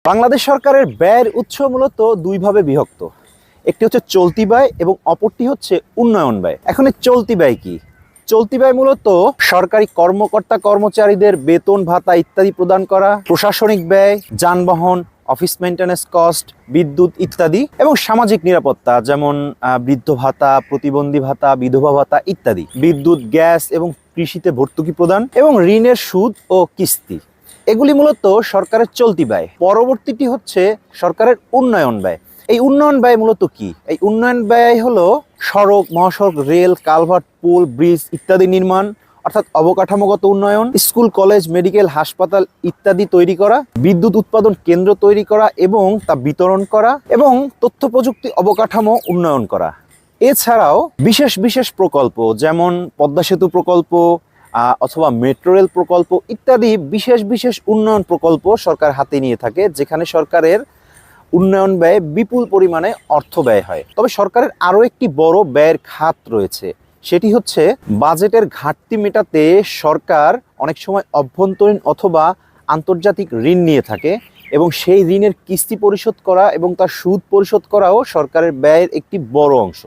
বাংলাদেশ সরকারের ব্যয়ের উৎস মূলত দুইভাবে বিভক্ত। একটি হচ্ছে চলতি ব্যয় এবং অপরটি হচ্ছে উন্নয়ন ব্যয়। এখন এই চলতি ব্যয় কি? চলতি ব্যয় মূলত সরকারি কর্মকর্তা কর্মচারীদের বেতন ভাতা ইত্যাদি প্রদান করা, প্রশাসনিক ব্যয়, যানবাহন, অফিস মেইনটেনেন্স কস্ট, বিদ্যুৎ ইত্যাদি, এবং সামাজিক নিরাপত্তা যেমন বৃদ্ধ ভাতা, প্রতিবন্ধী ভাতা, বিধবা ভাতা ইত্যাদি, বিদ্যুৎ, গ্যাস এবং কৃষিতে ভর্তুকি প্রদান এবং ঋণের সুদ ও কিস্তি। এগুলি মূলত সরকারের চলতি ব্যয়। পরবর্তীটি হচ্ছে সরকারের উন্নয়ন ব্যয়। এই উন্নয়ন ব্যয় মূলত কি? এই উন্নয়ন ব্যয় হলো সড়ক, মহাসড়ক, রেল, কালভার্ট, পুল, ব্রিজ ইত্যাদি নির্মাণ, অর্থাৎ অবকাঠামোগত উন্নয়ন, স্কুল, কলেজ, মেডিকেল, হাসপাতাল ইত্যাদি তৈরি করা, বিদ্যুৎ উৎপাদন কেন্দ্র তৈরি করা এবং তা বিতরণ করা, এবং তথ্য প্রযুক্তি অবকাঠামো উন্নয়ন করা। এছাড়াও বিশেষ বিশেষ প্রকল্প যেমন পদ্মা সেতু প্রকল্প অথবা মেট্রো রেল প্রকল্প ইত্যাদি বিশেষ বিশেষ উন্নয়ন প্রকল্প সরকার হাতে নিয়ে থাকে, যেখানে সরকারের উন্নয়ন ব্যয়ে বিপুল পরিমাণে অর্থ ব্যয় হয়। তবে সরকারের আরও একটি বড় ব্যয়ের খাত রয়েছে, সেটি হচ্ছে বাজেটের ঘাটতি মেটাতে সরকার অনেক সময় অভ্যন্তরীণ অথবা আন্তর্জাতিক ঋণ নিয়ে থাকে, এবং সেই ঋণের কিস্তি পরিশোধ করা এবং তার সুদ পরিশোধ করাও সরকারের ব্যয়ের একটি বড় অংশ।